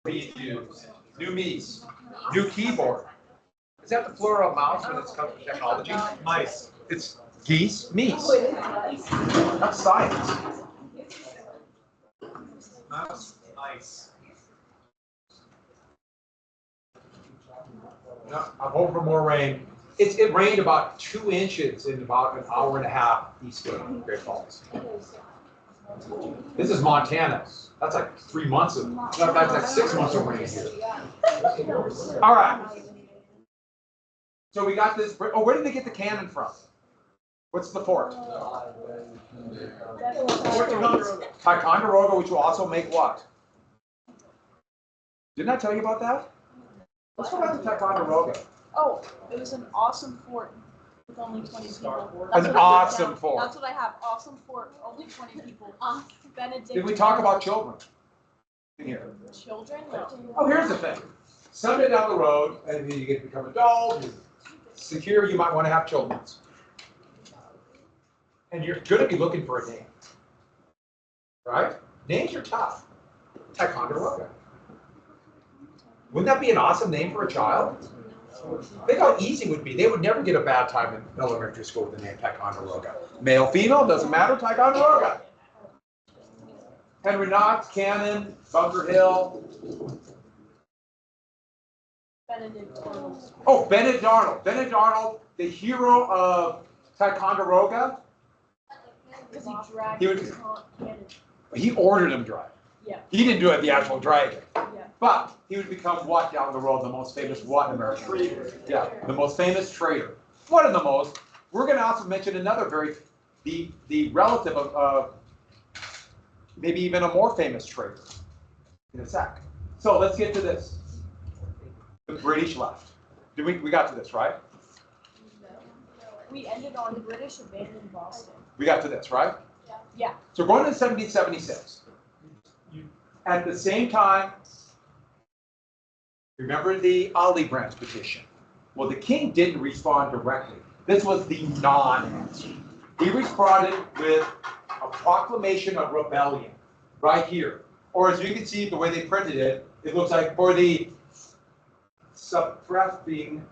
Use. New me's. New keyboard. Is that the plural of mouse when it's comes to technology? Mice. It's geese, me's. That's science. Mouse, mice. No, I'm hoping for more rain. It rained about 2 inches in about an hour and a half east of Great Falls. This is Montana. That's like 3 months of, no, that's like 6 months of rain here. All right. So we got this. Oh, where did they get the cannon from? What's the fort? Ticonderoga, which will also make what? Didn't I tell you about that? Let's go back to Ticonderoga. Oh, it was an awesome fort with only 20 people. An awesome fort. That's what I have. Awesome fort, only 20 people. Benedict. Did we talk about children in here? Children? No. Oh, here's the thing. Someday down the road, and you get to become adult, you're secure, you might want to have children. And you're going to be looking for a name. Right? Names are tough. Ticonderoga. Wouldn't that be an awesome name for a child? Think how easy it would be. They would never get a bad time in elementary school with the name Ticonderoga. Male, female, doesn't matter, Ticonderoga. Henry Knox, Cannon, Bunker Hill. Benedict Arnold. Oh, Benedict Arnold. Benedict Arnold, the hero of Ticonderoga. Because he dragged He would- his cannon. He ordered him drag. Yeah. He didn't do it the actual dragging. Yeah. But he would become what down the road? The most famous what in America? Trader. Yeah, the most famous trader. One of the most. We're going to also mention another the relative of maybe even a more famous trader in a sec. So let's get to this. The British left. We got to this, right? We ended on the British abandoned Boston. We got to this, right? Yeah. So going into 1776. At the same time, remember the Olive Branch petition? Well, the king didn't respond directly. This was the non-answer. He responded with a proclamation of rebellion right here. Or as you can see, the way they printed it, it looks like for the suppressing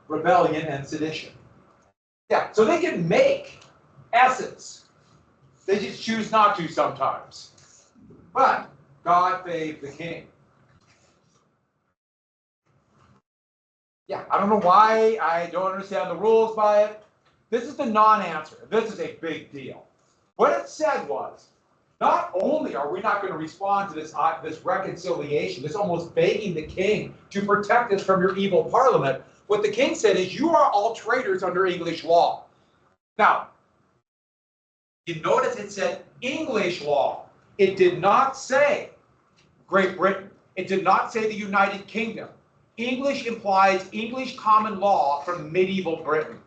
rebellion and sedition. Yeah, so they can make essence. They just choose not to sometimes. But God favored the king. Yeah, I don't know why. I don't understand the rules by it. This is the non-answer. This is a big deal. What it said was, not only are we not going to respond to this reconciliation, this almost begging the king to protect us from your evil parliament, what the king said is, you are all traitors under English law. Now, you notice it said English law. It did not say Great Britain. It did not say the United Kingdom. English implies English common law from medieval Britain.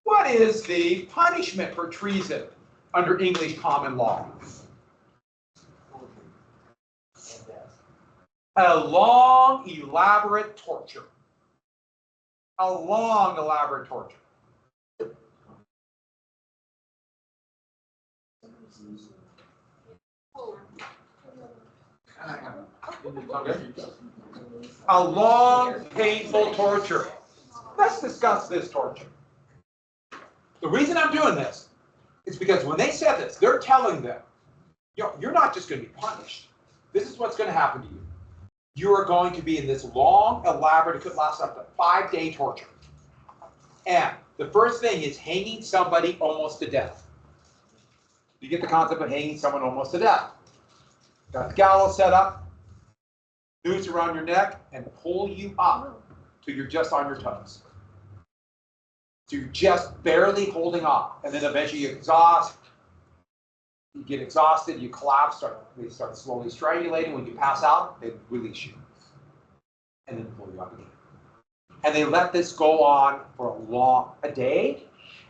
What is the punishment for treason under English common law? A long, elaborate torture. A long, elaborate torture. A long, painful torture. Let's discuss this torture. The reason I'm doing this is because when they said this, they're telling them, you're not just going to be punished. This is what's going to happen to you. You are going to be in this long, elaborate, it could last up to 5-day torture. And the first thing is hanging somebody almost to death. You get the concept of hanging someone almost to death. Got the gallows set up, noose around your neck, and pull you up till you're just on your toes. So you're just barely holding on, and then eventually you exhaust. You get exhausted, you collapse, they start slowly strangulating. When you pass out, they release you, and then pull you up again. And they let this go on for a day.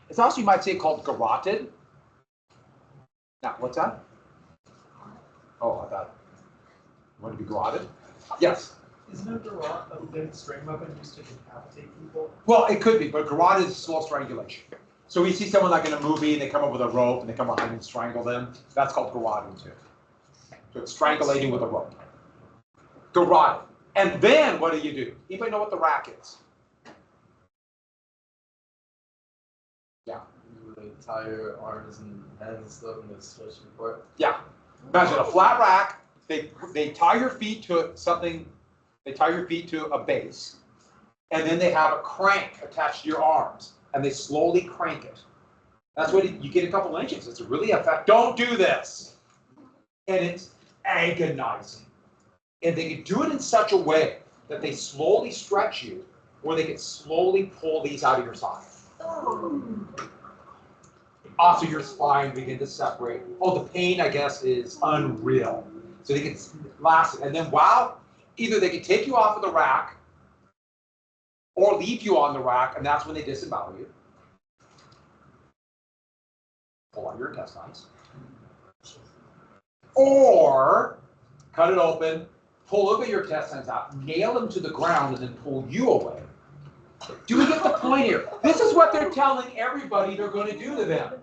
It's also, you might say, called garroted. Now, what's that? Oh, I thought, you want to be garroted? Yes. Isn't a garrote a big string weapon used to decapitate people? Well, it could be, but garroted is slow strangulation. So we see someone like in a movie, and they come up with a rope, and they come behind and strangle them. That's called garroting too. So it's strangulating with a rope. Garrote. And then what do? Anybody know what the rack is? Yeah. You tie your arms and hands and stuff and then stretch your apart. Yeah. Imagine a flat rack. They tie your feet to something. They tie your feet to a base, and then they have a crank attached to your arms, and they slowly crank it. That's what you get a couple inches. It's really effective. Don't do this. And it's agonizing. And they can do it in such a way that they slowly stretch you, or they can slowly pull these out of your side. Also, your spine begin to separate. Oh, the pain, I guess, is unreal. So they can last it. And then, wow, either they can take you off of the rack or leave you on the rack, and that's when they disembowel you. Pull out your intestines. Or cut it open, pull over your intestines out, nail them to the ground, and then pull you away. Do we get the point here? This is what they're telling everybody they're going to do to them.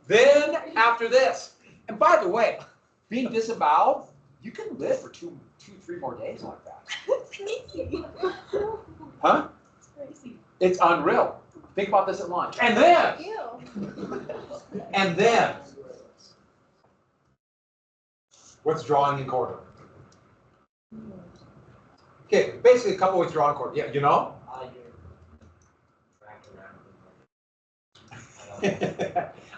Then, after this, and by the way, being disemboweled, you can live for two, 3 more days like that. Crazy. Huh? It's crazy. It's unreal. Think about this at lunch. And then, what's drawing and quartering? Okay, basically a couple ways drawing and quartering. Yeah, you know?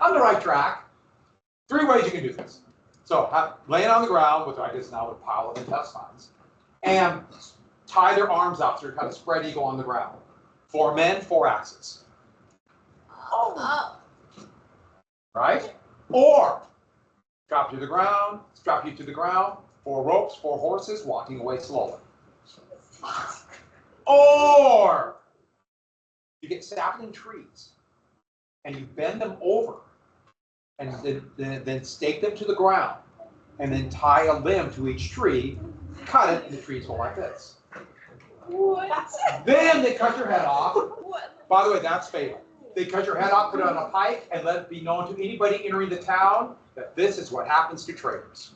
On the right track. 3 ways you can do this. So laying on the ground with, I guess now, a pile of intestines, and tie their arms out so you're kind of spread eagle on the ground. 4 men, 4 axes. Right? Or strap you to the ground, 4 ropes, 4 horses walking away slowly. Or you get sapling trees and you bend them over and then stake them to the ground and then tie a limb to each tree, cut it, and the trees go like this. What? Then they cut your head off. What? By the way, that's fatal. They cut your head off, put it on a pike, and let it be known to anybody entering the town that this is what happens to traitors.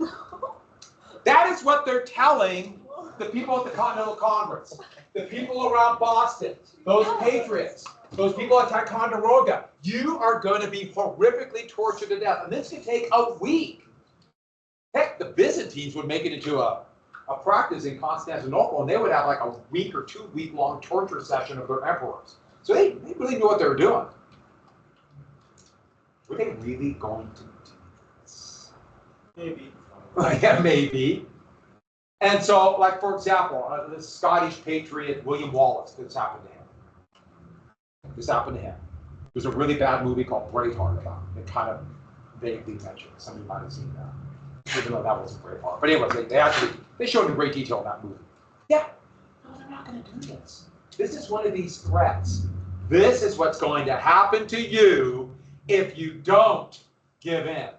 That is what they're telling the people at the Continental Congress, the people around Boston, those patriots, those people at Ticonderoga. You are going to be horrifically tortured to death. And this could take a week. Heck, the Byzantines would make it into a practice in Constantinople, and they would have like a week or 2 week long torture session of their emperors. So they really knew what they were doing. Were they really going to do this? Maybe. Yeah, maybe. And so, like, for example, the Scottish patriot William Wallace, this happened to him. There's a really bad movie called Braveheart about him. It kind of vaguely mentioned. Some of you might have seen that. Even though that wasn't Braveheart. But anyways, they showed in great detail in that movie. Yeah. No, they're not going to do this. This is one of these threats. This is what's going to happen to you if you don't give in.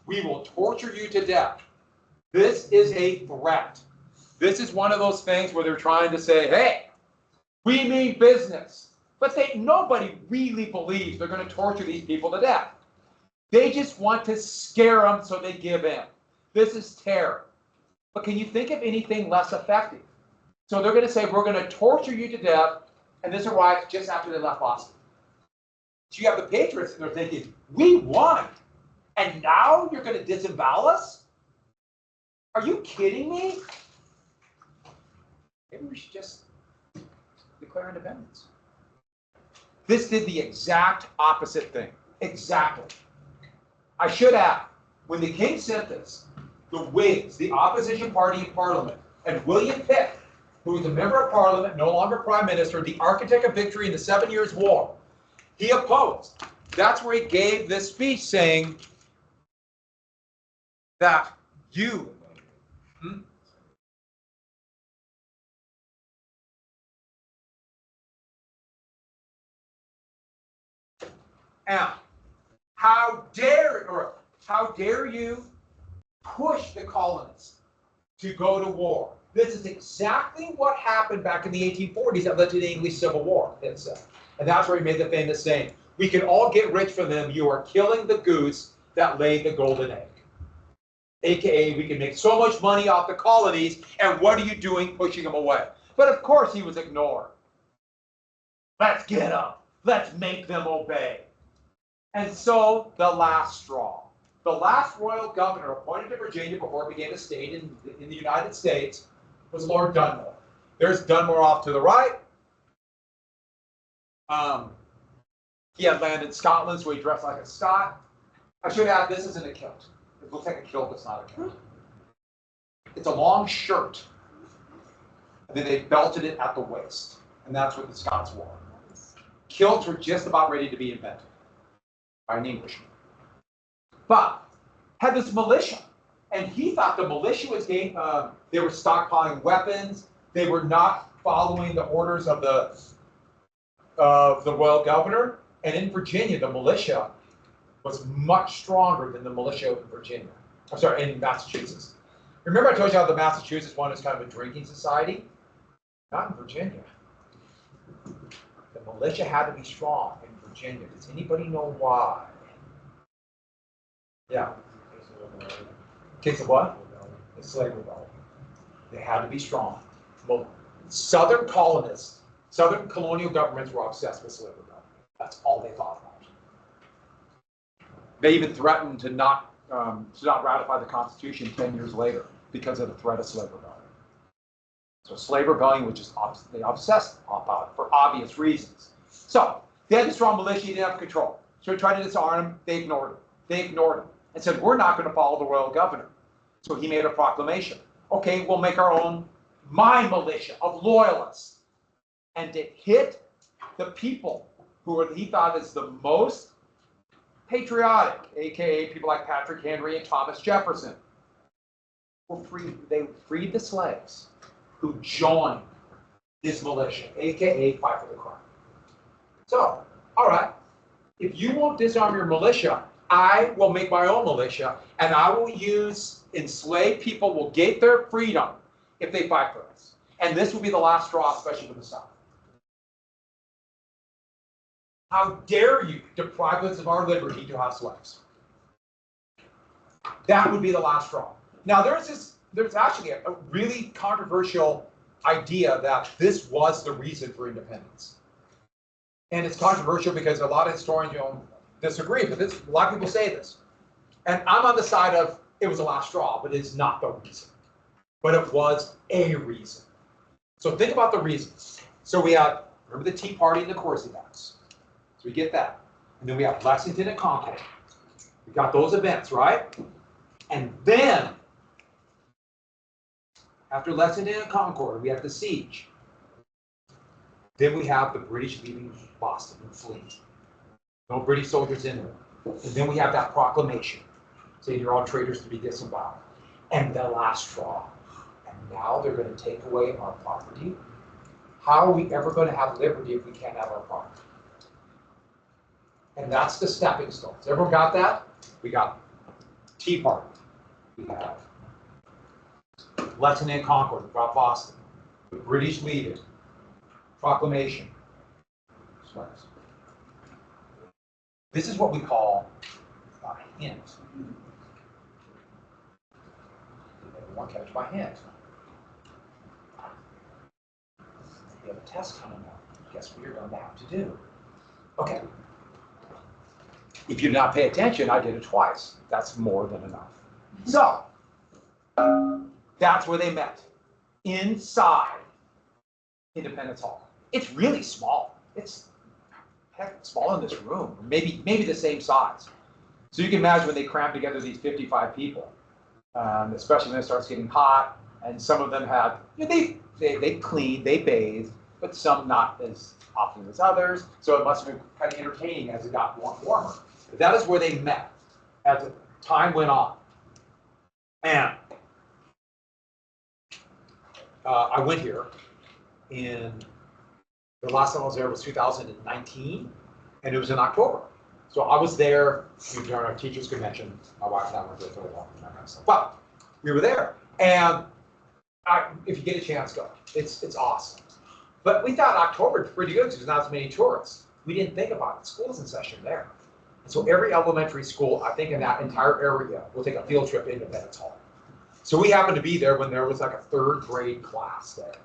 We will torture you to death. This is a threat. This is one of those things where they're trying to say, hey, we mean business. But nobody really believes they're going to torture these people to death. They just want to scare them so they give in. This is terror. But can you think of anything less effective? So they're going to say, we're going to torture you to death, and this arrives just after they left Boston. So you have the patriots, and they're thinking, we won, and now you're going to disembowel us? Are you kidding me? Maybe we should just declare independence. This did the exact opposite thing. Exactly. I should add, when the king sent this, the Whigs, the opposition party in Parliament, and William Pitt, who was a member of Parliament, no longer Prime Minister, the architect of victory in the 7 Years' War, he opposed. That's where he gave this speech saying that you... And how dare you push the colonists to go to war? This is exactly what happened back in the 1840s that led to the English Civil War, it said. And that's where he made the famous saying, we can all get rich from them, you are killing the goose that laid the golden egg. AKA, we can make so much money off the colonies, and what are you doing pushing them away? But of course he was ignored. Let's get them. Let's make them obey. And so the last straw. The last royal governor appointed to Virginia before it became a state in the United States was Lord Dunmore. There's Dunmore off to the right. He had landed in Scotland, so he dressed like a Scot. I should add, this isn't a kilt. It looks like a kilt, but it's not a kilt. It's a long shirt. And then they belted it at the waist. And that's what the Scots wore. Kilts were just about ready to be invented by an Englishman. But had this militia. And he thought the militia was they were stockpiling weapons. They were not following the orders of the royal governor. And in Virginia, the militia was much stronger than the militia in Virginia. I'm sorry, in Massachusetts. Remember I told you how the Massachusetts one is kind of a drinking society? Not in Virginia. The militia had to be strong in Virginia. Does anybody know why? Yeah. Case of what? The slave rebellion. They had to be strong. Well, Southern colonists, Southern colonial governments were obsessed with slave rebellion. That's all they thought about. They even threatened to not ratify the Constitution 10 years later because of the threat of slave rebellion. So slave rebellion was just they obsessed about it for obvious reasons. So they had a strong militia, they didn't have control. So he tried to disarm him, they ignored him. They ignored him and said, we're not going to follow the royal governor. So he made a proclamation. Okay, we'll make our own, my militia of loyalists. And to hit the people who he thought is the most patriotic, aka people like Patrick Henry and Thomas Jefferson, were free. They freed the slaves who joined his militia, aka Fight for the Crown. So, all right, if you won't disarm your militia, I will make my own militia, and I will use enslaved people will get their freedom if they fight for us. And this will be the last straw, especially for the South. How dare you deprive us of our liberty to have slaves? That would be the last straw. Now, there's actually a really controversial idea that this was the reason for independence. And it's controversial because a lot of historians disagree, but a lot of people say this. And I'm on the side of it was the last straw, but it's not the reason. But it was a reason. So think about the reasons. So we have, remember the Tea Party and the Corsi events. So we get that. And then we have Lexington and Concord. We got those events, right? And then, after Lexington and Concord, we have the siege. Then we have the British leaving Boston and fleeing. No British soldiers in there. And then we have that proclamation saying you're all traitors to be disavowed. And the last straw. And now they're going to take away our property. How are we ever going to have liberty if we can't have our property? And that's the stepping stones. Everyone got that? We got Tea Party. We have Lexington and Concord, we got Boston. The British leaving. Proclamation. This is what we call a hint. Everyone catch my hint. We have a test coming up. Guess what you're going to have to do? Okay. If you did not pay attention, I did it twice. That's more than enough. So, that's where they met. Inside Independence Hall. It's really small. It's smaller than this room. Maybe the same size. So you can imagine when they cram together these 55 people, especially when it starts getting hot, and some of them had, they cleaned, they bathed, but some not as often as others. So it must have been kind of entertaining as it got warmer. But that is where they met as time went on. And I went here in, the last time I was there was 2019, and it was in October. So I was there during our teachers' convention. My wife and I were there for a long time. But we were there, and if you get a chance, go. It's awesome. But we thought October was pretty good because there's not as many tourists. We didn't think about it. School's in session there. So every elementary school, I think in that entire area, will take a field trip into Independence Hall. So we happened to be there when there was like a 3rd grade class there.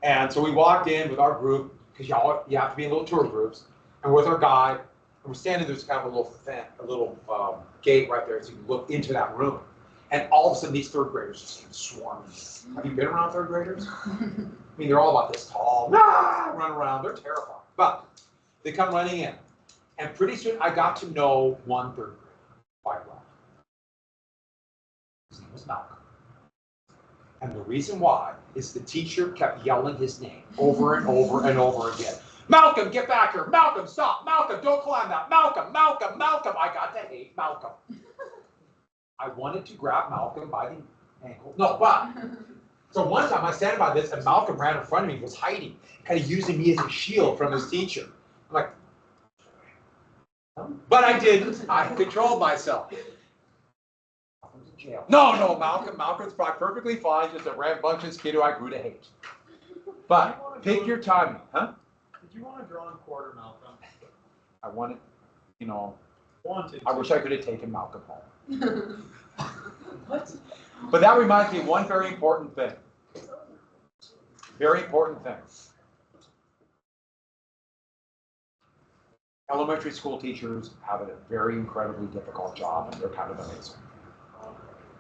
And so we walked in with our group, because you have to be in little tour groups, and with our guide, and we're standing, there's kind of a little gate right there so you can look into that room. And all of a sudden these 3rd graders just came swarming. Have you been around 3rd graders? I mean, they're all about this tall, run around, they're terrifying. But they come running in. And pretty soon I got to know one 3rd grader quite well. His name was Malcolm. And the reason why is the teacher kept yelling his name over and over and over again. Malcolm, get back here. Malcolm, stop. Malcolm, don't climb that. Malcolm, Malcolm, Malcolm. I got to hate Malcolm. I wanted to grab Malcolm by the ankle. No, but. So one time I was standing by this and Malcolm ran in front of me, was hiding, kind of using me as a shield from his teacher. I'm like, but I didn't. I controlled myself. Malcolm's in jail. No, Malcolm's probably perfectly fine, just a rambunctious kid who I grew to hate. But pick your timing, huh? Did you want to draw and quarter Malcolm? I wanted, Wanted. I wish I could have taken Malcolm home. What? But that reminds me of one very important thing. Very important thing. Elementary school teachers have a very incredibly difficult job, and they're kind of amazing.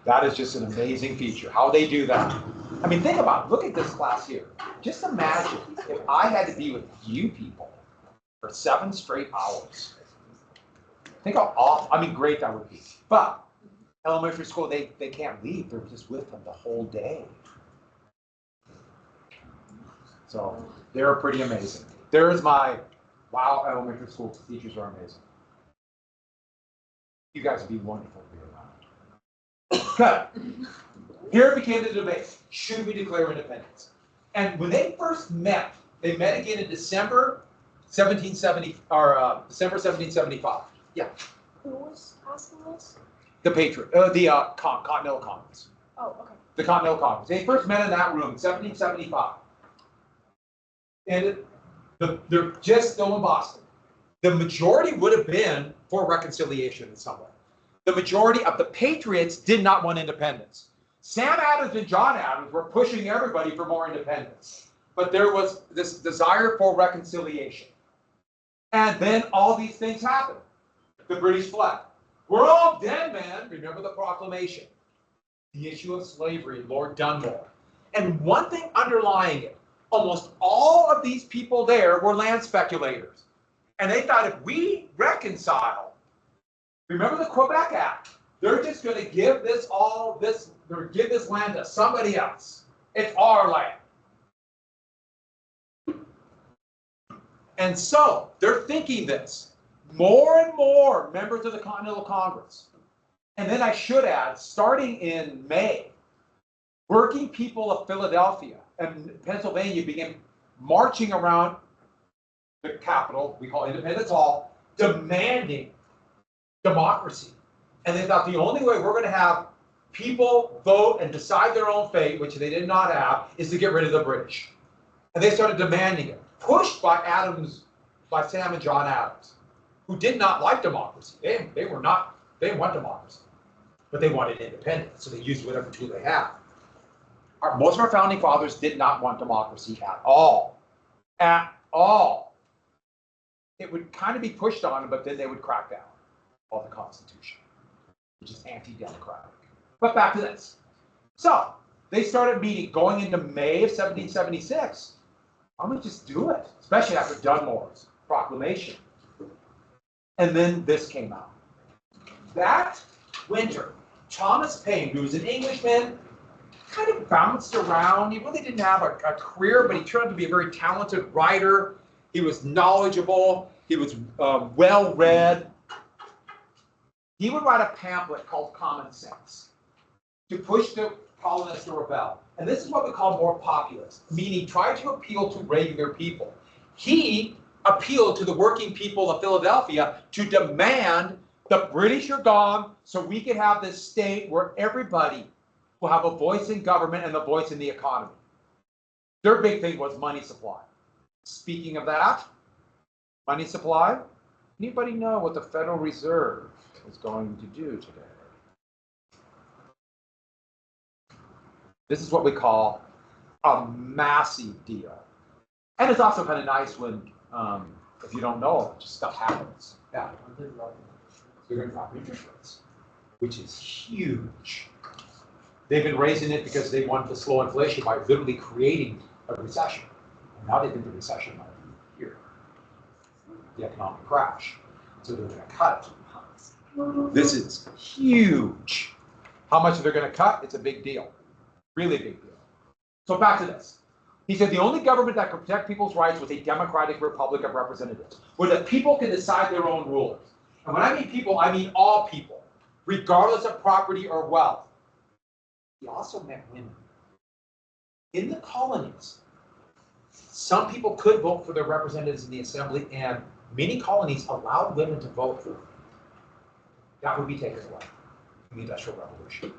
That is just an amazing feature, how they do that. I mean, think about it. Look at this class here. Just imagine if I had to be with you people for 7 straight hours. Think how awful, I mean, great that would be. But elementary school, they can't leave. They're just with them the whole day. So they're pretty amazing. There's my, wow, elementary school teachers are amazing. You guys would be wonderful to be around. Okay. Here became the debate. Should we declare independence? And when they first met, they met again in December 1770, or December 1775. Yeah. Who was asking this? The Patriot, Continental Congress. Oh, okay. The Continental Congress. They first met in that room in 1775. And they're just still in Boston. The majority would have been for reconciliation in some way. The majority of the Patriots did not want independence. Sam Adams and John Adams were pushing everybody for more independence. But there was this desire for reconciliation. And then all these things happened. The British fled. We're all dead, man. Remember the proclamation. The issue of slavery, Lord Dunmore. And one thing underlying it, almost all of these people there were land speculators. And they thought if we reconcile, remember the Quebec Act, they're just going to give this land to somebody else. It's our land. And so they're thinking this. More and more members of the Continental Congress. And then I should add, starting in May, working people of Philadelphia and Pennsylvania began marching around the Capitol, we call Independence Hall, demanding democracy. And they thought the only way we're going to have people vote and decide their own fate, which they did not have, is to get rid of the British. And they started demanding it, pushed by Sam and John Adams, who did not like democracy. They didn't want democracy, but they wanted independence, so they used whatever tool they had. Most of our founding fathers did not want democracy at all. At all. It would kind of be pushed on them, but then they would crack down on the Constitution, which is anti-democratic. But back to this. So they started meeting going into May of 1776. Why don't we just do it? Especially after Dunmore's proclamation. And then this came out. That winter, Thomas Paine, who was an Englishman, kind of bounced around. He really didn't have a career, but he turned out to be a very talented writer. He was knowledgeable. He was well-read. He would write a pamphlet called Common Sense to push the colonists to rebel. And this is what we call more populist, meaning try to appeal to regular people. He appealed to the working people of Philadelphia to demand the British are gone so we can have this state where everybody will have a voice in government and a voice in the economy. Their big thing was money supply. Speaking of that, money supply, Anybody know what the Federal Reserve is going to do today? This is what we call a massive deal. And it's also kind of nice when, if you don't know, just stuff happens. Yeah. They're going to drop interest rates, which is huge. They've been raising it because they wanted to slow inflation by literally creating a recession. And now they think the recession might be here, the economic crash. So they're going to cut it. This is huge. How much they're going to cut? It's a big deal. Really big deal. So back to this. He said the only government that can protect people's rights was a democratic republic of representatives, where the people can decide their own rules. And when I mean people, I mean all people, regardless of property or wealth. He also meant women. In the colonies, some people could vote for their representatives in the assembly, and many colonies allowed women to vote for them. That would be taken away in the Industrial Revolution.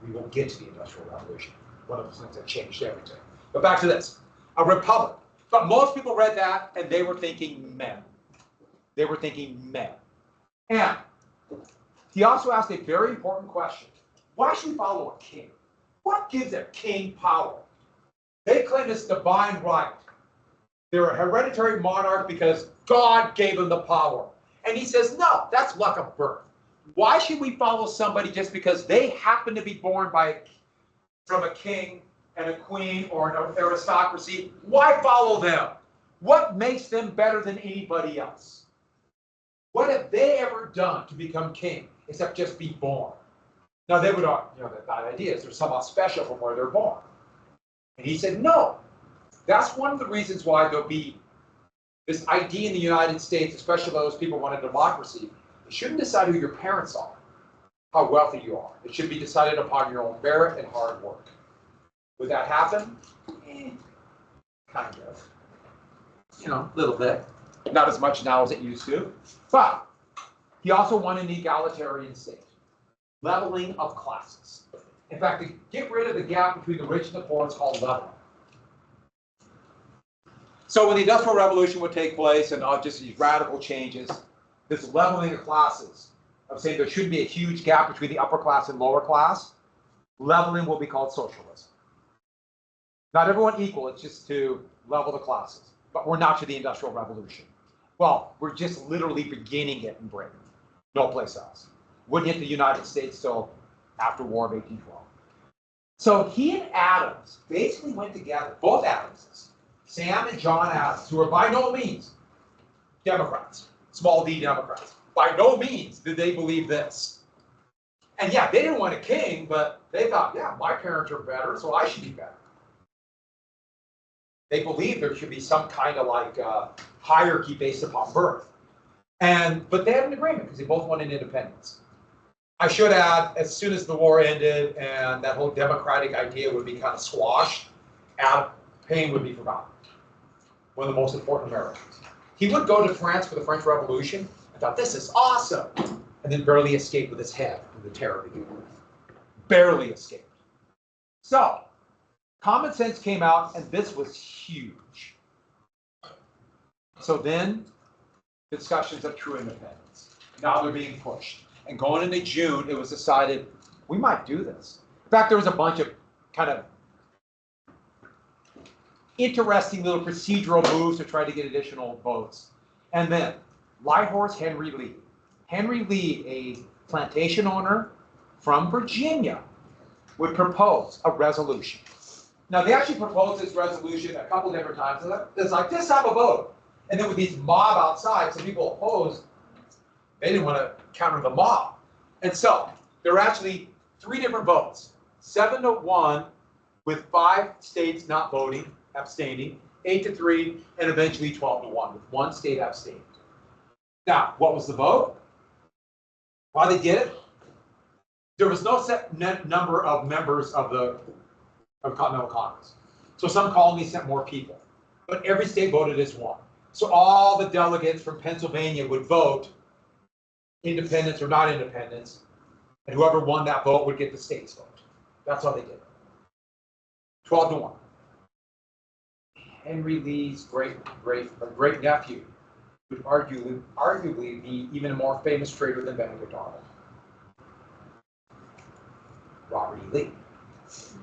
We won't get to the Industrial Revolution, one of those things that changed everything. But back to this, a republic. But most people read that and they were thinking men. They were thinking men. And he also asked a very important question. Why should we follow a king? What gives a king power? They claim it's divine right. They're a hereditary monarch because God gave them the power. And he says, no, that's luck of birth. Why should we follow somebody just because they happen to be born from a king and a queen or an aristocracy? Why follow them? What makes them better than anybody else? What have they ever done to become king except just be born? Now they would argue, that idea is there's somehow special from where they're born. And he said, no. That's one of the reasons why there'll be this idea in the United States, especially those people who want a democracy. It shouldn't decide who your parents are, how wealthy you are. It should be decided upon your own merit and hard work. Would that happen? Kind of. A little bit. Not as much now as it used to. But he also wanted an egalitarian state. Leveling of classes. In fact, to get rid of the gap between the rich and the poor, it's called leveling. So when the Industrial Revolution would take place and just these radical changes, this leveling of classes, of saying there shouldn't be a huge gap between the upper class and lower class, leveling will be called socialism. Not everyone equal, it's just to level the classes. But we're not to the Industrial Revolution. Well, we're just literally beginning it in Britain, no place else. Wouldn't hit the United States till after War of 1812. So he and Adams basically went together, both Adamses, Sam and John Adams, who are by no means Democrats, small d Democrats. By no means did they believe this. And yeah, they didn't want a king, but they thought, yeah, my parents are better, so I should be better. They believed there should be some kind of hierarchy based upon birth. But they had an agreement because they both wanted independence. I should add, as soon as the war ended and that whole democratic idea would be kind of squashed, Paine would be forgotten. One of the most important Americans. He would go to France for the French Revolution and thought, this is awesome. And then barely escaped with his head when the terror began. Barely escaped. So, common sense came out, and this was huge. So then, discussions of true independence. Now they're being pushed. And going into June, it was decided, we might do this. In fact, there was a bunch of kind of interesting little procedural moves to try to get additional votes. And then, Light Horse Henry Lee. Henry Lee, a plantation owner from Virginia, would propose a resolution. Now, they actually proposed this resolution a couple different times. It's like, just have a vote. And then with these mob outside, some people opposed, they didn't want to counter the mob. And so, there were actually 3 different votes. 7-1, with 5 states not voting, abstaining, 8-3, and eventually 12-1, with 1 state abstaining. Now, what was the vote? Why they did it? There was no set number of members of the Continental Congress. So some colonies sent more people, but every state voted as one. So all the delegates from Pennsylvania would vote independence or not independence, and whoever won that vote would get the state's vote. That's how they did it. 12-1. Henry Lee's great nephew would arguably be even a more famous traitor than Benedict Arnold. Robert E. Lee,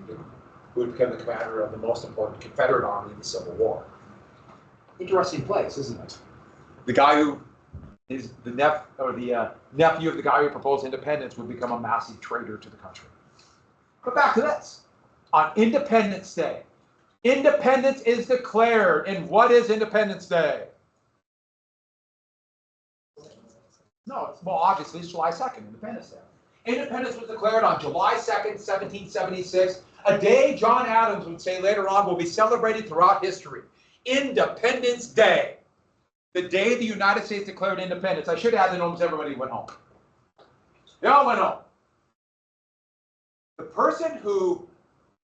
who would become the commander of the most important Confederate army in the Civil War. Interesting place, isn't it? The guy who is the nephew of the guy who proposed independence would become a massive traitor to the country. But back to this. On Independence Day, independence is declared. And what is Independence Day? No, well, obviously it's July 2nd, Independence Day. Independence was declared on July 2nd, 1776, a day John Adams would say later on will be celebrated throughout history. Independence Day, the day the United States declared independence. I should add that almost everybody went home. They all went home. The person who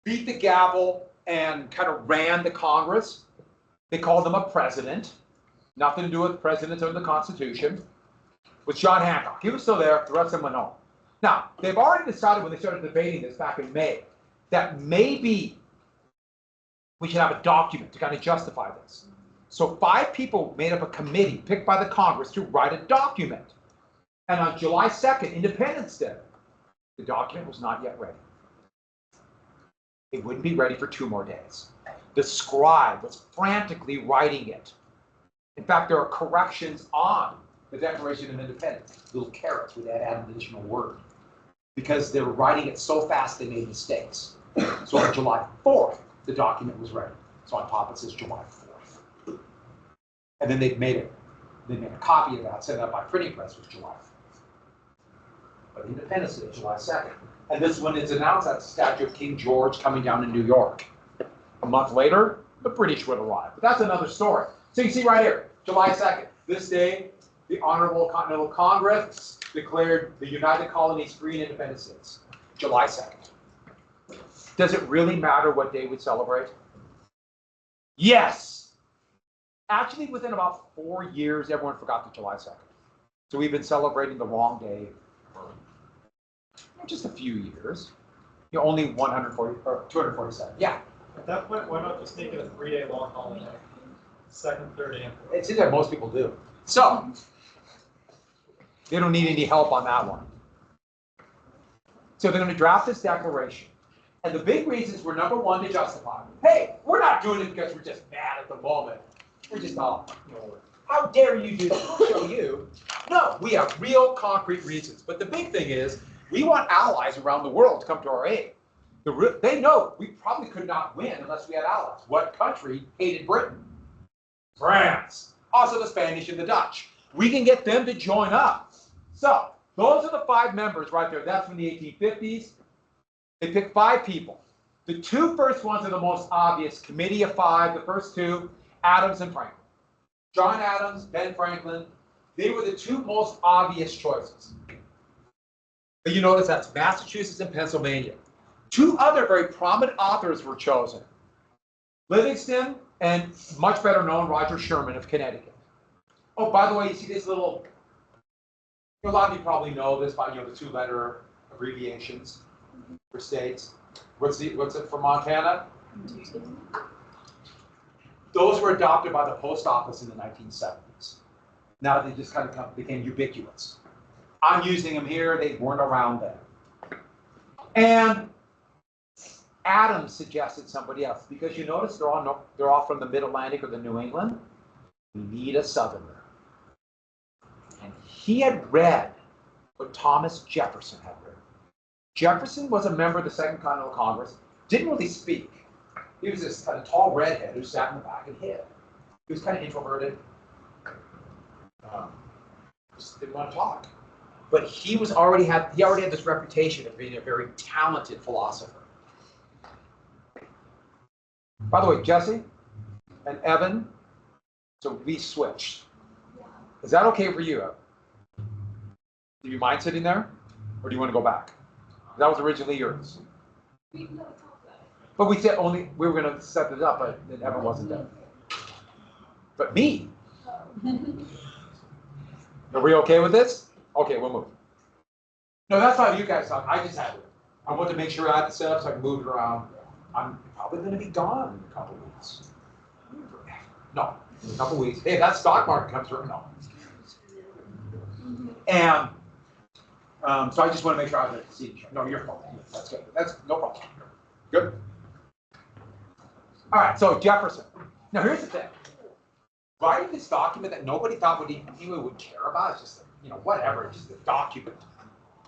beat the gavel and kind of ran the Congress, they called him a president, nothing to do with presidents under the Constitution, was John Hancock. He was still there, the rest of them went home. Now, they've already decided when they started debating this back in May, that maybe we should have a document to kind of justify this. So 5 people made up a committee picked by the Congress to write a document. And on July 2nd, Independence Day, the document was not yet ready. It wouldn't be ready for 2 more days. The scribe was frantically writing it. In fact, there are corrections on the Declaration of Independence, little carrots with that add an additional word, because they were writing it so fast they made mistakes. So on July 4th, the document was ready. So on top it says July 4th. And then they made a copy of that, sent out by printing press, was July 4th. But Independence Day, July 2nd. And this is when it's announced that statue of King George coming down in New York. A month later, the British would arrive. But that's another story. So you see right here, July 2nd, this day, the Honorable Continental Congress declared the United Colonies free and independent states. July 2nd. Does it really matter what day we celebrate? Yes. Actually, within about 4 years, everyone forgot the July 2nd. So we've been celebrating the wrong day for just a few years. You know, only 140 or 247. Yeah. At that point, why not just make it a 3-day long holiday? Second, third, and fourth. It seems like most people do. So, they don't need any help on that one. So they're going to draft this declaration. And the big reasons were, number one, to justify. Hey, we're not doing it because we're just mad at the moment. We're just not, how dare you do this? I'll show you. No, we have real concrete reasons. But the big thing is, we want allies around the world to come to our aid. They know we probably could not win unless we had allies. What country hated Britain? France. Also the Spanish and the Dutch. We can get them to join up. So, those are the 5 members right there. That's from the 1850s. They picked 5 people. The 2 first ones are the most obvious. Committee of 5, the first 2, Adams and Franklin. John Adams, Ben Franklin, they were the 2 most obvious choices. But you notice that's Massachusetts and Pennsylvania. 2 other very prominent authors were chosen. Livingston and much better known Roger Sherman of Connecticut. Oh, by the way, you see this little, a lot of you probably know this by the 2-letter abbreviations for states. What's it for Montana? Those were adopted by the post office in the 1970s. Now they just kind of became ubiquitous. I'm using them here, they weren't around then. And Adams suggested somebody else, because you notice they're all from the Mid-Atlantic or the New England. We need a Southerner. And he had read what Thomas Jefferson had written. Jefferson was a member of the Second Continental Congress, didn't really speak. He was this kind of tall redhead who sat in the back and hid. He was kind of introverted. Just didn't want to talk. But he already had this reputation of being a very talented philosopher. By the way, Jesse and Evan, so we switched. Is that okay for you? Do you mind sitting there? Or do you want to go back? That was originally yours. But we said we were going to set it up, but then Evan wasn't there. But me? Are we okay with this? Okay, we'll move. No, that's how you guys talk. I just had it. I wanted to make sure I had it set up so I could move it around. I'm probably going to be gone in a couple of weeks. No, in a couple weeks. Hey, that stock market comes through. No. And so I just want to make sure I didn't see. No, you're fine. That's good. That's no problem. Good. All right. So Jefferson. Now here's the thing. Writing this document that nobody thought anyone would care about, it's just, you know, whatever, it's just a document.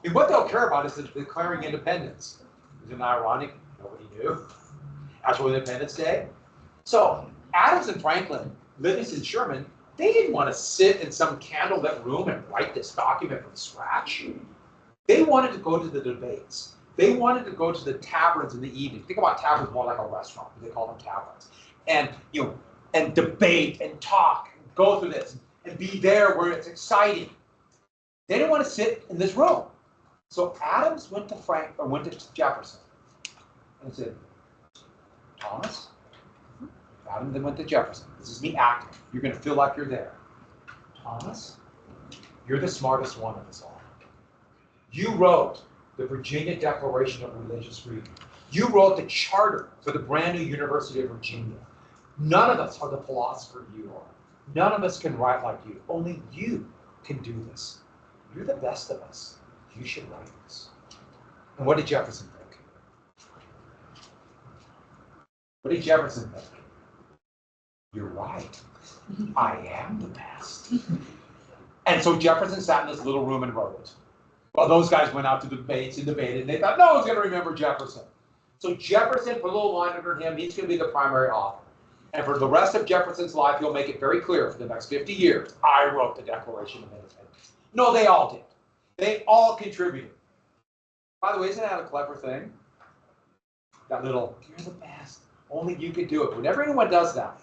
And what they'll care about is the declaring independence. Isn't it ironic? Nobody knew. Actual Independence Day. So Adams and Franklin, Livingston, Sherman, they didn't want to sit in some candlelit room and write this document from scratch. They wanted to go to the debates. They wanted to go to the taverns in the evening. Think about taverns more like a restaurant, but they call them taverns. And, you know, and debate and talk, and go through this, and be there where it's exciting. They didn't want to sit in this room. So Adams went to Jefferson and said, Thomas, Adams then went to Jefferson. This is me acting. You're going to feel like you're there. Thomas, you're the smartest one of us all. You wrote the Virginia Declaration of Religious Freedom. You wrote the charter for the brand new University of Virginia. None of us are the philosopher you are. None of us can write like you. Only you can do this. You're the best of us. You should write this. And what did Jefferson think? What did Jefferson think? You're right. I am the best. And so Jefferson sat in this little room and wrote it. Well, those guys went out to debates and debated, and they thought, no one's going to remember Jefferson. So Jefferson put a little line under him. He's going to be the primary author. And for the rest of Jefferson's life, he'll make it very clear for the next 50 years, I wrote the Declaration of Independence. No, they all did. They all contributed. By the way, isn't that a clever thing? That little, you're the best. Only you can do it. Whenever anyone does that,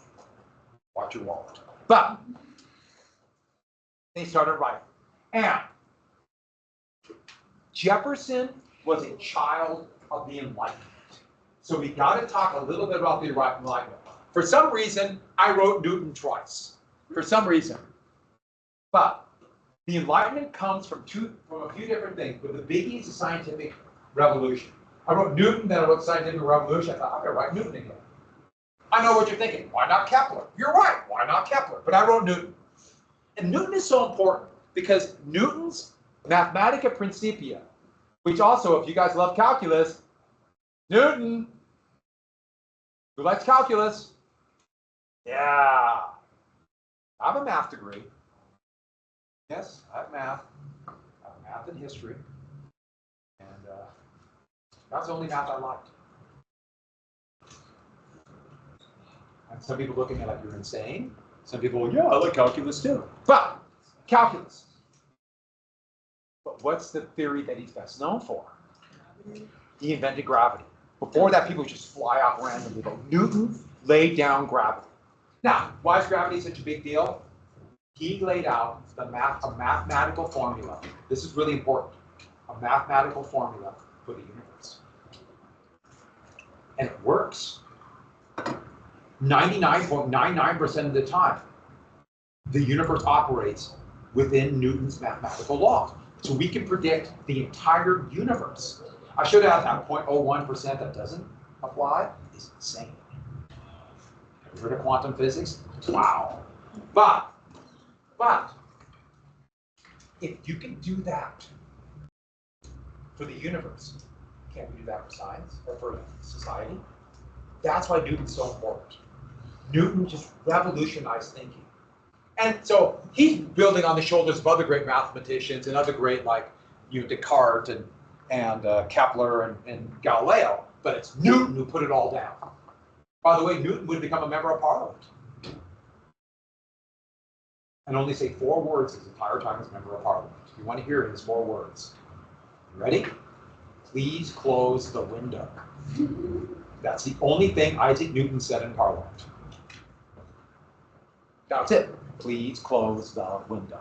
watch your wallet. But they started writing. And Jefferson was a child of the Enlightenment. So we got to talk a little bit about the Enlightenment. For some reason, I wrote Newton twice. For some reason. But the Enlightenment comes from a few different things, but the biggie is the scientific revolution. I wrote Newton, then I wrote scientific revolution. I thought, I'm going to write Newton again. I know what you're thinking. Why not Kepler? You're right. Why not Kepler? But I wrote Newton. And Newton is so important because Newton's Mathematica Principia, which also, if you guys love calculus, Newton, who likes calculus? Yeah. I have a math degree. Yes, I have math. I have math and history. And that's the only math I liked. And some people look at me like you're insane. Some people, yeah, I like calculus too. But calculus. But what's the theory that he's best known for? He invented gravity. Before that, people just fly out randomly. But Newton laid down gravity. Now, why is gravity such a big deal? He laid out a mathematical formula. This is really important. A mathematical formula for the universe. And it works. 99.99% of the time, the universe operates within Newton's mathematical laws. So we can predict the entire universe. I should have that 0.01% that doesn't apply is insane. Have you heard of quantum physics? Wow. But if you can do that for the universe, can't we do that for science or for society? That's why Newton's so important. Newton just revolutionized thinking. And so he's building on the shoulders of other great mathematicians and other great, like, Descartes and Kepler and Galileo, but it's Newton who put it all down. By the way, Newton would become a member of Parliament and only say 4 words his entire time as member of Parliament. If you want to hear it, it's 4 words. You ready? Please close the window. That's the only thing Isaac Newton said in Parliament. That's it. Please close the window.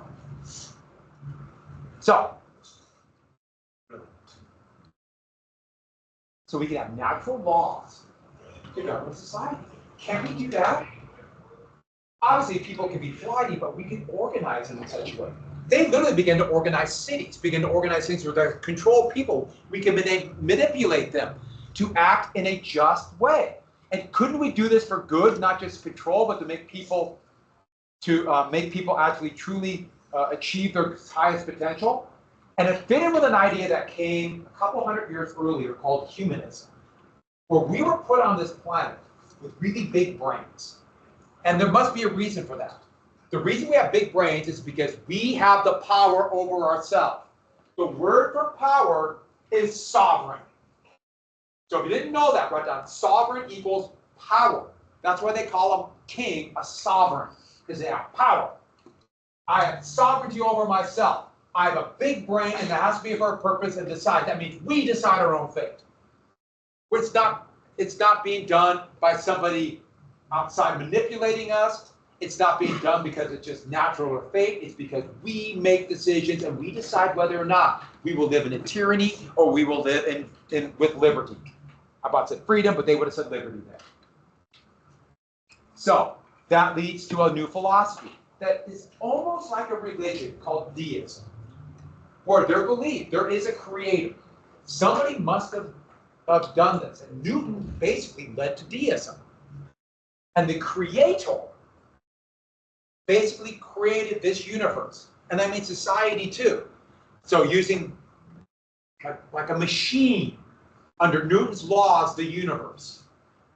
So we can have natural laws to govern society. Can we do that? Obviously, people can be flighty, but we can organize them in such a way. They literally begin to organize cities, begin to organize things where they control people. We can manipulate them to act in a just way. And couldn't we do this for good, not just control, but to make people actually truly achieve their highest potential? And it fit in with an idea that came a couple hundred years earlier called humanism, where we were put on this planet with really big brains. And there must be a reason for that. The reason we have big brains is because we have the power over ourselves. The word for power is sovereign. So if you didn't know that, write down sovereign equals power. That's why they call a king a sovereign, because they have power. I have sovereignty over myself. I have a big brain, and it has to be for a purpose and decide. That means we decide our own fate. It's not being done by somebody outside manipulating us. It's not being done because it's just natural or fate. It's because we make decisions and we decide whether or not we will live in a tyranny or we will live in with liberty. I about said freedom, but they would have said liberty there. So that leads to a new philosophy that is almost like a religion called deism, where their belief there is a creator. Somebody must have done this, and Newton basically led to deism. And the creator basically created this universe, and that means society too. So using like a machine under Newton's laws, the universe.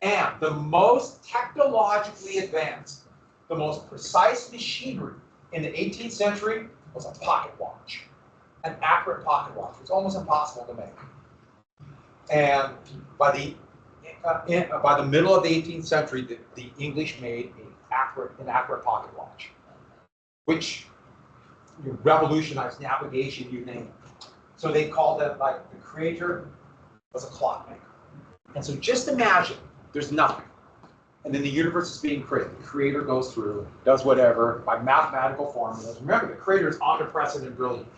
And the most technologically advanced, the most precise machinery in the 18th century was a pocket watch, an accurate pocket watch. It was almost impossible to make. And by the middle of the 18th century, the English made an accurate pocket watch, which revolutionized navigation, you name it. So they called it, like, the creator was a clockmaker. And so just imagine, there's nothing. And then the universe is being created. The creator goes through, does whatever, by mathematical formulas. Remember, the creator is omnipresent and brilliant.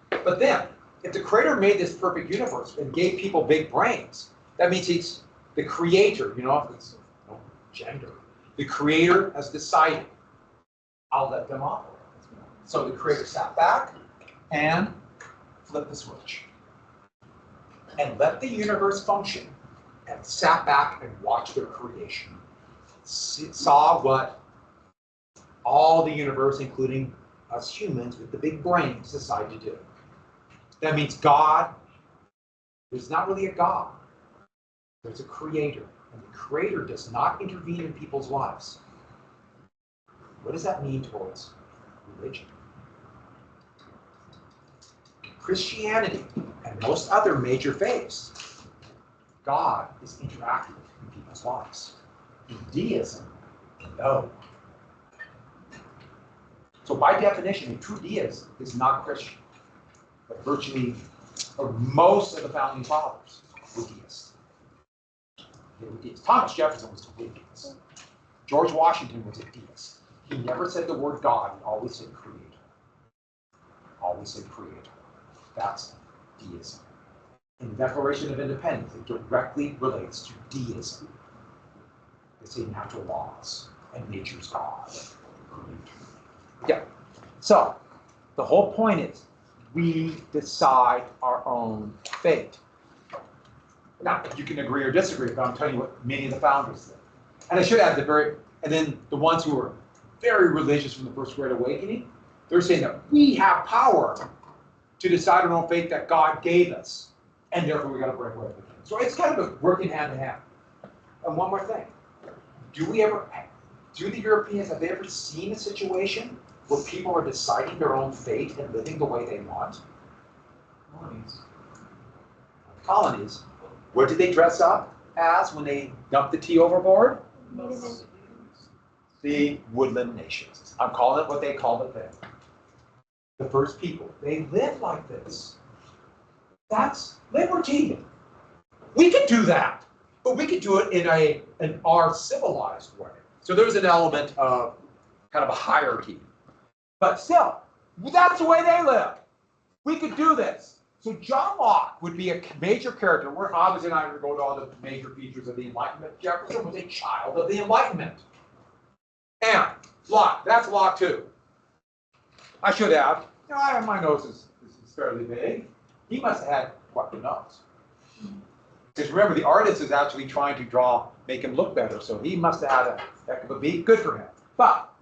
But then, if the creator made this perfect universe and gave people big brains, that means he's the creator, if it's gender. The creator has decided, I'll let them operate. So the creator sat back and flipped the switch and let the universe function and sat back and watched their creation. Saw what all the universe, including us humans with the big brains, decide to do. That means God, there's not really a God. There's a creator, and the creator does not intervene in people's lives. What does that mean towards religion? Christianity and most other major faiths, God is interactive in people's lives. In deism, no. So by definition, a true deist is not Christian. But virtually, or most of the founding fathers were deists. They were deists. Thomas Jefferson was a deist. George Washington was a deist. He never said the word God, he always said creator. Always said creator. That's deism. In the Declaration of Independence, it directly relates to deism. They say natural laws and nature's God. Yeah. So, the whole point is, we decide our own fate. Now, you can agree or disagree, but I'm telling you what many of the founders did. And I should add and then the ones who were very religious from the First Great Awakening, they're saying that we have power to decide our own fate that God gave us, and therefore we got to break away from it. So it's kind of a working hand in hand. And one more thing, do the Europeans, have they ever seen a situation where people are deciding their own fate and living the way they want? Colonies. What did they dress up as when they dumped the tea overboard? The woodland nations. I'm calling it what they called it then. The first people. They lived like this. That's liberty. We could do that, but we could do it in our civilized way. So there's an element of kind of a hierarchy. But still, that's the way they live. We could do this. So John Locke would be a major character. We're obviously not going to go to all the major features of the Enlightenment. Jefferson was a child of the Enlightenment. And Locke, that's Locke too. I should have. My nose is fairly big. He must have had what the nose. Because remember, the artist is actually trying to make him look better, so he must have had a heck of a beat. Good for him. But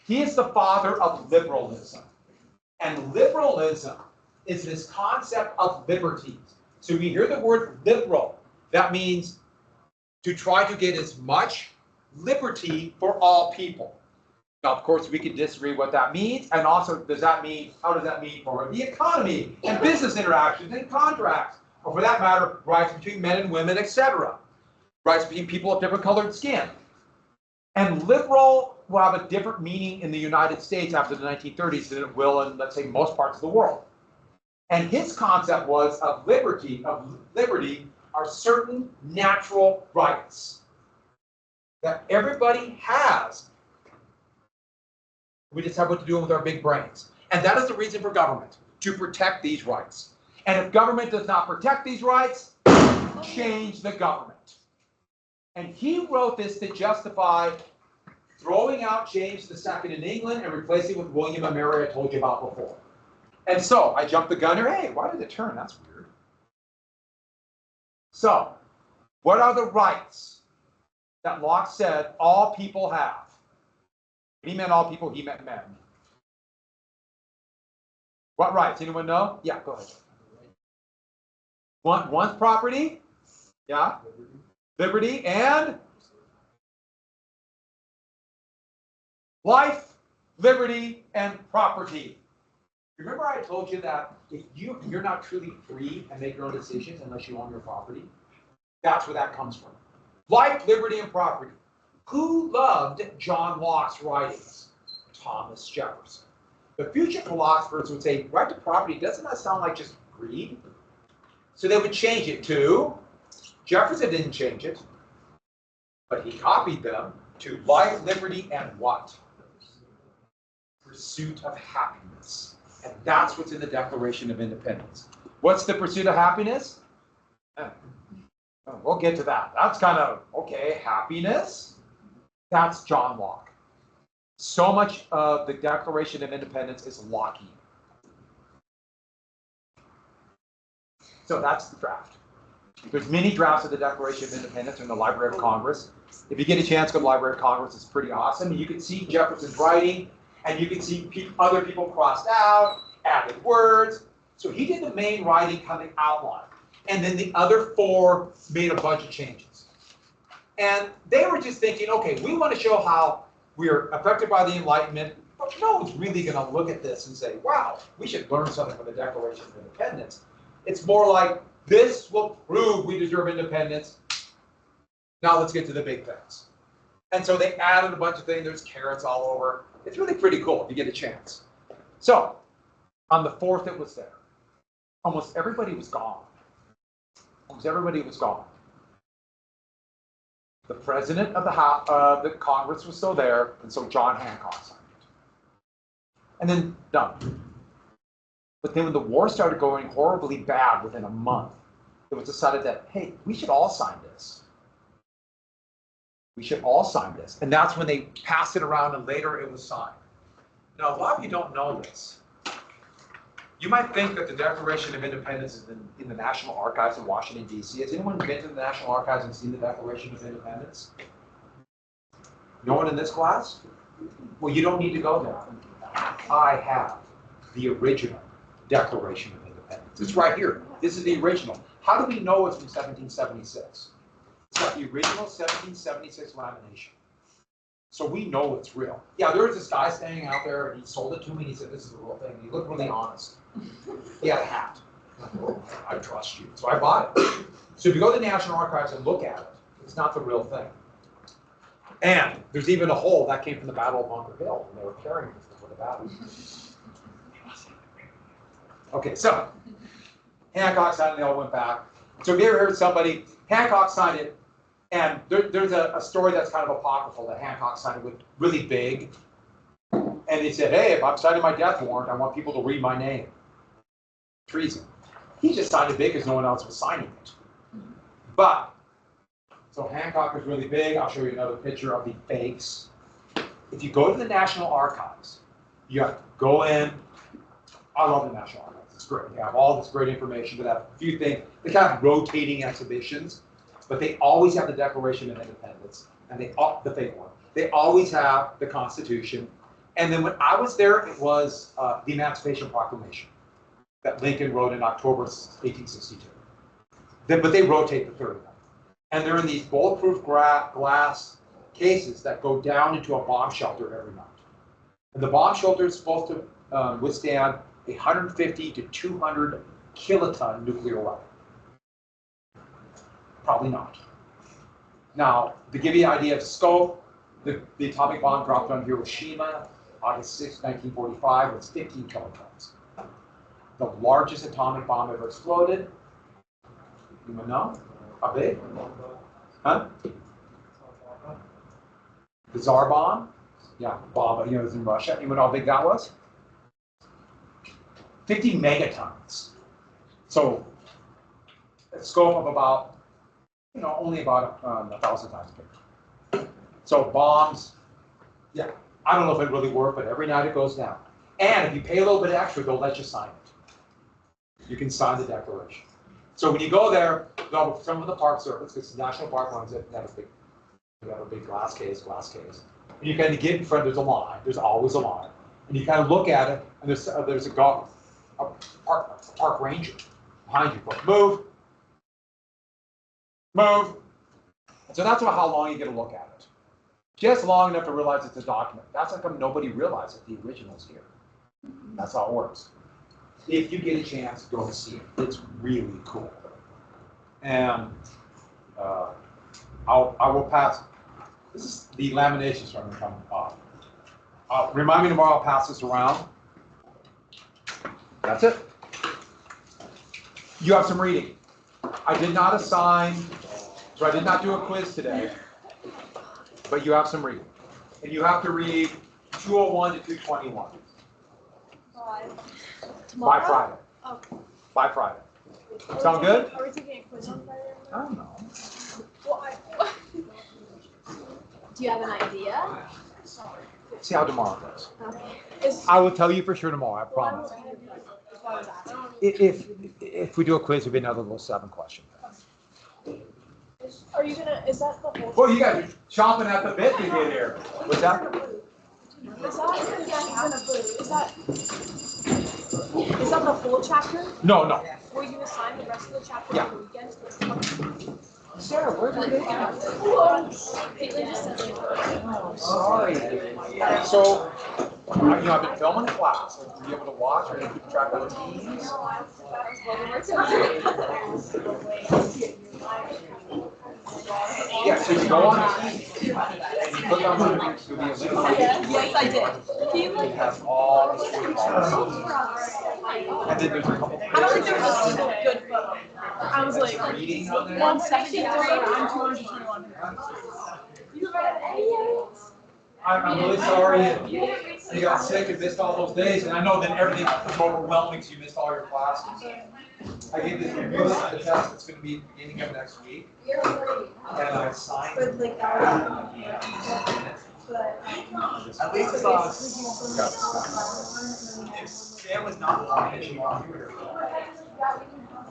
he is the father of liberalism. And liberalism is this concept of liberties. So when you hear the word liberal, that means to try to get as much liberty for all people. Now, of course, we can disagree what that means, and also, how does that mean for the economy and business interactions and contracts, or for that matter, rights between men and women, etc. Rights between people of different colored skin. And liberal will have a different meaning in the United States after the 1930s than it will in, let's say, most parts of the world. And his concept was of liberty are certain natural rights that everybody has. We just have what to do with our big brains. And that is the reason for government, to protect these rights. And if government does not protect these rights, change the government. And he wrote this to justify throwing out James II in England and replacing it with William and Mary I told you about before. And so I jumped the gun here. Hey, why did it turn? That's weird. So, what are the rights that Locke said all people have? He meant all people, he meant men. What rights? Anyone know? Yeah, go ahead. One's property? Yeah. Liberty and life, liberty, and property. Remember I told you that if you're not truly free and make your own decisions unless you own your property? That's where that comes from. Life, liberty, and property. Who loved John Locke's writings? Thomas Jefferson. The future philosophers would say, right to property, doesn't that sound like just greed? So they would change it to, Jefferson didn't change it, but he copied them to life, liberty, and what? Pursuit of happiness. And that's what's in the Declaration of Independence. What's the pursuit of happiness? We'll get to that. That's kind of, okay, happiness. That's John Locke. So much of the Declaration of Independence is Lockean. So that's the draft. There's many drafts of the Declaration of Independence in the Library of Congress. If you get a chance, go to the Library of Congress. It's pretty awesome. You can see Jefferson's writing, and you can see other people crossed out, added words. So he did the main writing kind of outline. And then the other four made a bunch of changes. And they were just thinking, okay, we want to show how we are affected by the Enlightenment, but no one's really going to look at this and say, wow, we should learn something from the Declaration of Independence. It's more like, this will prove we deserve independence. Now let's get to the big things. And so they added a bunch of things. There's carrots all over. It's really pretty cool if you get a chance. So on the 4th, it was there. Almost everybody was gone. Almost everybody was gone. The president of the Congress was still there, and so John Hancock signed it. And then done. But then when the war started going horribly bad within a month, it was decided that, hey, we should all sign this. We should all sign this. And that's when they passed it around, and later it was signed. Now, a lot of you don't know this. You might think that the Declaration of Independence is in the National Archives in Washington, D.C. Has anyone been to the National Archives and seen the Declaration of Independence? No one in this class? Well, you don't need to go there. I have the original Declaration of Independence. It's right here. This is the original. How do we know it's from 1776? It's got the original 1776 lamination. So we know it's real. Yeah, there was this guy standing out there, and he sold it to me, and he said, this is the real thing. He looked really honest. He had a hat. I trust you. So I bought it. So if you go to the National Archives and look at it, it's not the real thing. And there's even a hole that came from the Battle of Bunker Hill when they were carrying this before the battle. Okay, so Hancock signed it, they all went back. So if you ever heard somebody, Hancock signed it, and there's a story that's kind of apocryphal that Hancock signed it with really big. And he said, hey, if I'm signing my death warrant, I want people to read my name. Treason. He just signed it big because no one else was signing it. But, so Hancock was really big. I'll show you another picture of the fakes. If you go to the National Archives, you have to go in. I love the National Archives. It's great. They have all this great information. They have a few things. They kind of rotating exhibitions, but they always have the Declaration of Independence, and the fake one. They always have the Constitution. And then when I was there, it was the Emancipation Proclamation that Lincoln wrote in October 1862. But they rotate the third of them. And they're in these bulletproof glass cases that go down into a bomb shelter every night. And the bomb shelter is supposed to withstand 150 to 200 kiloton nuclear weapon. Probably not. Now, to give you an idea of scope, the atomic bomb dropped on Hiroshima August 6, 1945, was 15 kilotons. The largest atomic bomb ever exploded. Anyone know? How big? Huh? The Tsar bomb? Yeah, bomb, it was in Russia. You know how big that was? 50 megatons. So, a scope of about, only about 1,000 times bigger. So bombs, yeah, I don't know if it really worked, but every night it goes down. And if you pay a little bit extra, they'll let you sign it. You can sign the declaration. So when you go there, some of the Park Service, because National Park runs it, they have a big glass case. And you kind of get in front, there's a line, there's always a line. And you kind of look at it, and there's a park ranger behind you. Move. Move. So that's about how long you get to look at it. Just long enough to realize it's a document. That's how come nobody realized that the original's here. That's how it works. If you get a chance, go and see it. It's really cool. And I will pass. This is the lamination starting to come off. Remind me tomorrow, I'll pass this around. That's it. You have some reading. I did not assign, so I did not do a quiz today, but you have some reading. And you have to read 201 to 221. By Friday. Okay. By Friday. Sound good? Are we taking a quiz on Friday? I don't know. Well, Do you have an idea? See how tomorrow goes. Okay. I will tell you for sure tomorrow, I promise. If we do a quiz, it'll be another little 7 question. Are you gonna, is that the whole? Well, you guys are chomping at the bit to get here. What's that? Is that the whole chapter? No, no. Were you assigned the rest of the chapter Yeah. on the weekend? Sarah, where did you go? Caitlin just said they were. Oh, sorry. So, I've been filming class. Were you able to watch or keep track of the teams? Yeah, so you go on the team and you click on one of your Yes, I did. It has all the student policies. And then there's a couple. I don't think there was a single good photo. I was like, Reading on there. 173, I'm 221. I'm really sorry you got sick and missed all those days, and I know that everything was overwhelming, so you missed all your classes. I gave this review list of the test that's going to be at the beginning of next week, and I signed it. At least it's if Sam was not lying, she was here.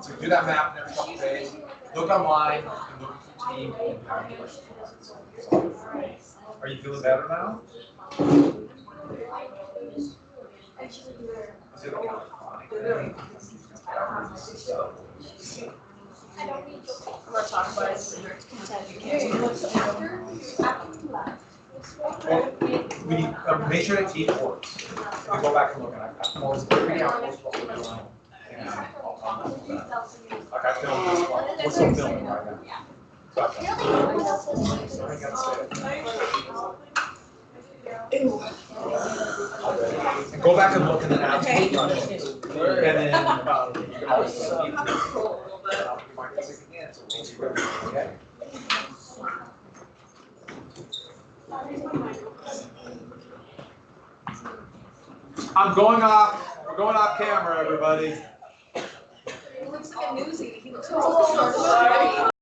So do that map every couple days, look online, and look at the team, and have any questions. Are you feeling better now? Is it okay? I'm gonna talk about Well, we need, make sure that team works. And go back and look at it. More every hour, what we're doing. And I'll talk about that. Like I filmed this one. We're still filming right now. And go back and look and then ask me questions. And then, you can always you might get sick again, so we'll see where we go, okay? We're going off camera, everybody. He looks like a newsie. He looks like